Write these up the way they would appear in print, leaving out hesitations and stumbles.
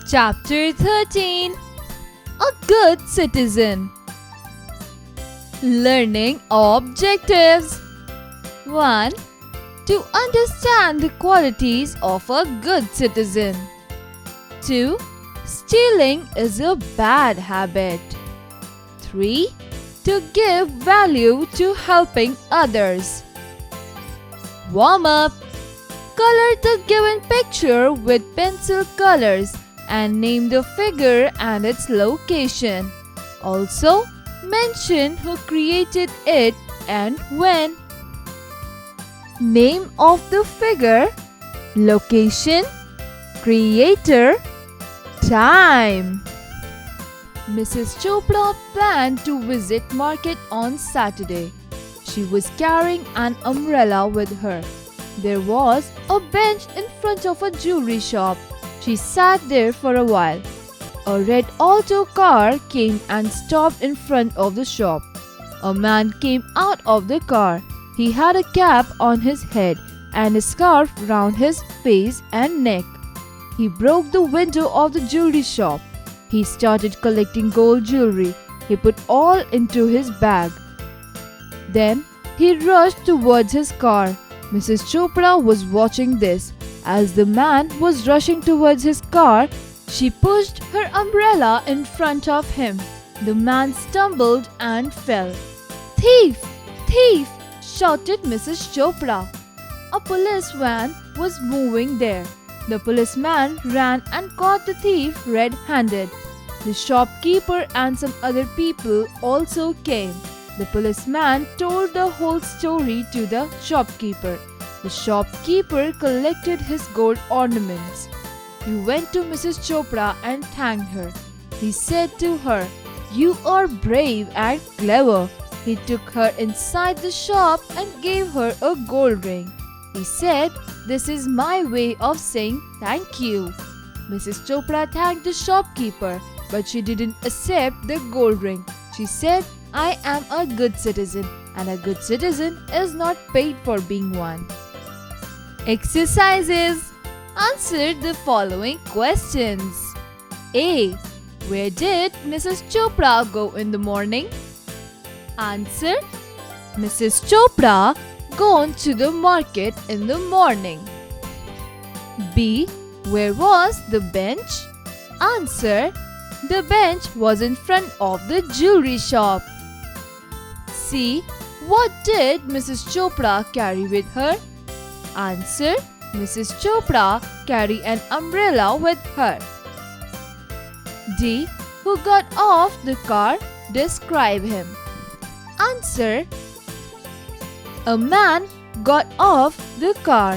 Chapter 13. A Good Citizen. Learning Objectives. 1. To understand the qualities of a good citizen. 2. Stealing is a bad habit. 3. To give value to helping others. Warm up. Color the given picture with pencil colors and name the figure and its location. Also, mention who created it and when. Name of the figure, location, creator, time. Mrs. Chopra planned to visit market on Saturday. She was carrying an umbrella with her. There was a bench in front of a jewelry shop. She sat there for a while. A red Alto car came and stopped in front of the shop. A man came out of the car. He had a cap on his head and a scarf round his face and neck. He broke the window of the jewelry shop. He started collecting gold jewelry. He put all into his bag. Then he rushed towards his car. Mrs. Chopra was watching this. As the man was rushing towards his car, she pushed her umbrella in front of him. The man stumbled and fell. "Thief! Thief!" shouted Mrs. Chopra. A police van was moving there. The policeman ran and caught the thief red-handed. The shopkeeper and some other people also came. The policeman told the whole story to the shopkeeper. The shopkeeper collected his gold ornaments. He went to Mrs. Chopra and thanked her. He said to her, "You are brave and clever." He took her inside the shop and gave her a gold ring. He said, "This is my way of saying thank you." Mrs. Chopra thanked the shopkeeper, but she didn't accept the gold ring. She said, "I am a good citizen, and a good citizen is not paid for being one." Exercises. Answer the following questions. A. Where did Mrs. Chopra go in the morning? Answer. Mrs. Chopra gone to the market in the morning. B. Where was the bench? Answer. The bench was in front of the jewelry shop. C. What did Mrs. Chopra carry with her? Answer. Mrs. Chopra carried an umbrella with her. D. Who got off the car? Describe him. Answer. A man got off the car.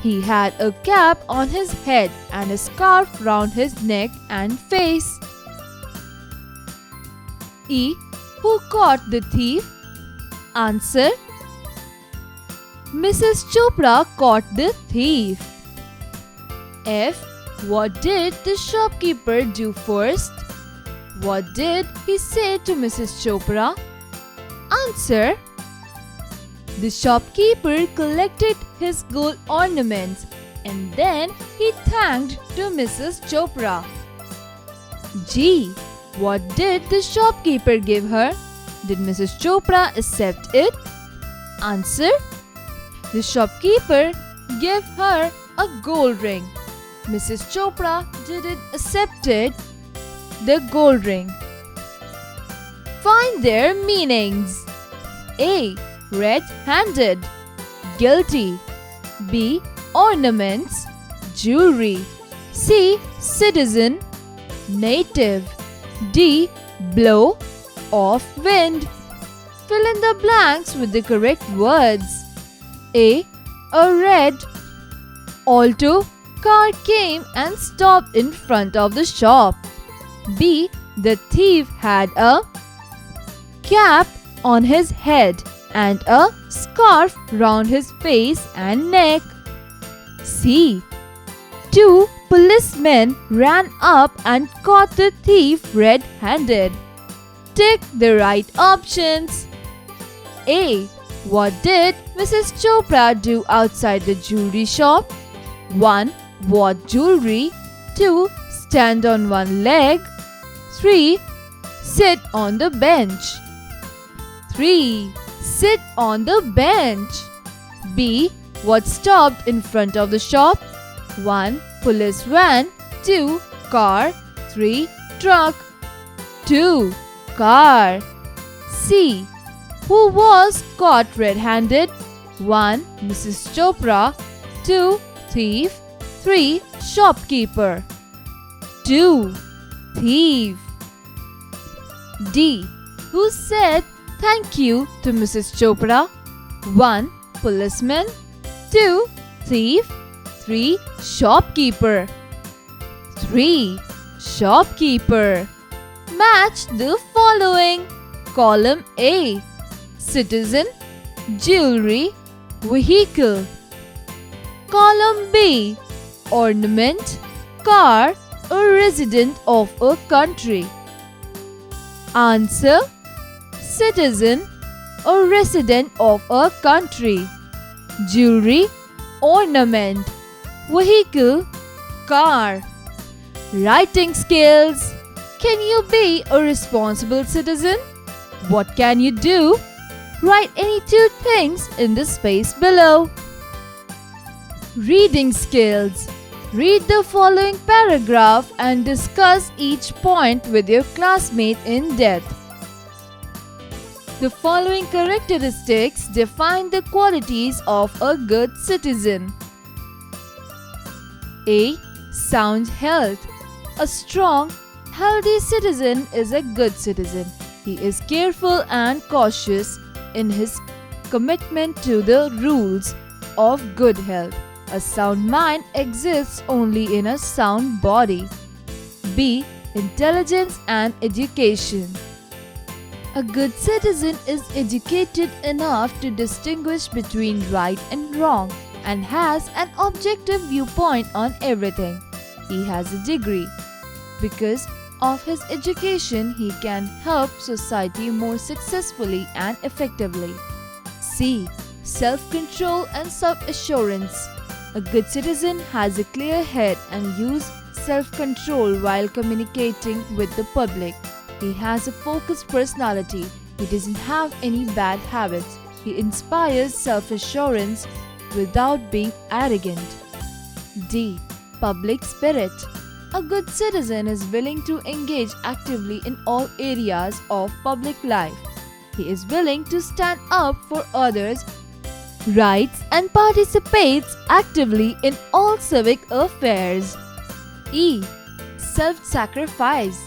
He had a cap on his head and a scarf round his neck and face. E. Who caught the thief? Answer. Mrs. Chopra caught the thief. F. What did the shopkeeper do first? What did he say to Mrs. Chopra? Answer. The shopkeeper collected his gold ornaments and then he thanked to Mrs. Chopra. G. What did the shopkeeper give her? Did Mrs. Chopra accept it? Answer. The shopkeeper gave her a gold ring. Mrs. Chopra didn't accept the gold ring. Find their meanings. A. Red-handed, guilty. B. Ornaments, jewelry. C. Citizen, native. D. Blow of wind. Fill in the blanks with the correct words. A. A red Alto car came and stopped in front of the shop. B. The thief had a cap on his head and a scarf round his face and neck. C. 2 policemen ran up and caught the thief red-handed. Tick the right options. A. What did Mrs. Chopra do outside the jewelry shop? 1. Bought jewelry. 2. stand on one leg. 3. Sit on the bench. 3. Sit on the bench. B. What stopped in front of the shop? 1. Police van. 2. Car. 3. Truck. 2. Car. C. Who was caught red-handed? 1. Mrs Chopra. 2. Thief. 3. Shopkeeper. 2. Thief. D. Who said thank you to Mrs Chopra? 1. Policeman. 2. Thief. 3. Shopkeeper. 3. Shopkeeper. Match the following. Column A. Citizen, jewelry, vehicle. Column B. Ornament, car, or resident of a country. Answer: citizen or resident of a country. Jewelry, ornament. Vehicle, car. Writing skills. Can you be a responsible citizen? What can you do? Write any 2 things in the space below. Reading skills. Read the following paragraph and discuss each point with your classmate in depth. The following characteristics define the qualities of a good citizen. A. Sound health. A strong, healthy citizen is a good citizen. He is careful and cautious in his commitment to the rules of good health. A sound mind exists only in a sound body. B. Intelligence and education. A good citizen is educated enough to distinguish between right and wrong and has an objective viewpoint on everything. He has a degree. Because of his education, he can help society more successfully and effectively. C. Self-control and self-assurance. A good citizen has a clear head and uses self-control while communicating with the public. He has a focused personality. He doesn't have any bad habits. He inspires self-assurance without being arrogant. D. Public spirit. A good citizen is willing to engage actively in all areas of public life. He is willing to stand up for others' rights and participates actively in all civic affairs. E. Self-sacrifice.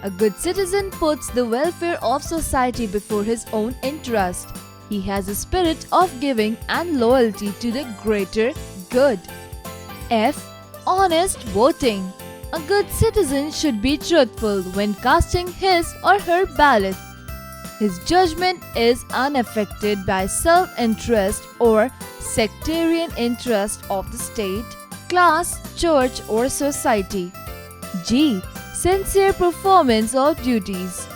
A good citizen puts the welfare of society before his own interest. He has a spirit of giving and loyalty to the greater good. F. Honest voting. A good citizen should be truthful when casting his or her ballot. His judgment is unaffected by self-interest or sectarian interest of the state, class, church, or society. G. Sincere performance of duties.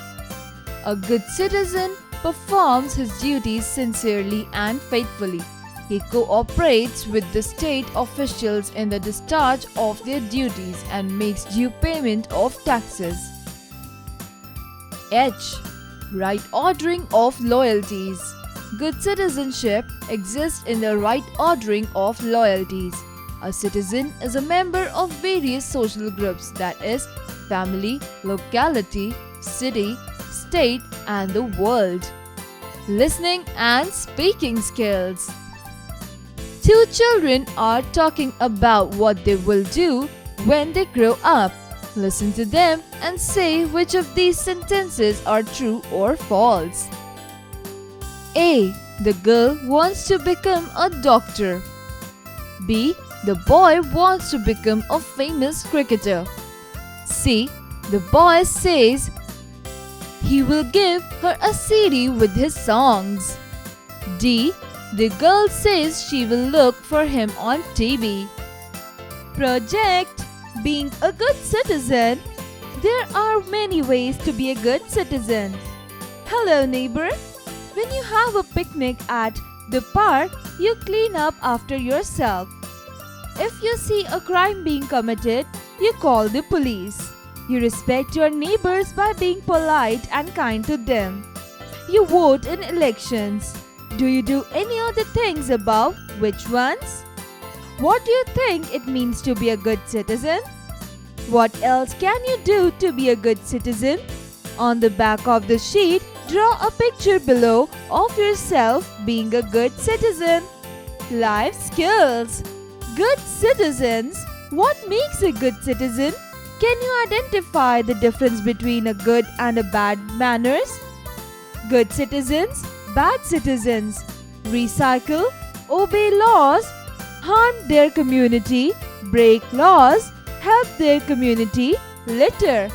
A good citizen performs his duties sincerely and faithfully. He cooperates with the state officials in the discharge of their duties and makes due payment of taxes. H. Right ordering of loyalties. Good citizenship exists in the right ordering of loyalties. A citizen is a member of various social groups, that is, family, locality, city, state, and the world. Listening and speaking skills. 2 children are talking about what they will do when they grow up. Listen to them and say which of these sentences are true or false. A. The girl wants to become a doctor. B. The boy wants to become a famous cricketer. C. The boy says he will give her a CD with his songs. D. The girl says she will look for him on TV. Project Being a Good Citizen. There are many ways to be a good citizen. Hello, neighbor. When you have a picnic at the park, you clean up after yourself. If you see a crime being committed, You call the police. You respect your neighbors by being polite and kind to them. You vote in elections. Do you do any other things above? Which ones? What do you think it means to be a good citizen? What else can you do to be a good citizen? On the back of the sheet, draw a picture below of yourself being a good citizen. Life skills. Good citizens. What makes a good citizen? Can you identify the difference between a good and a bad manners? Good citizens, bad citizens. Recycle, obey laws, harm their community, break laws, help their community, litter.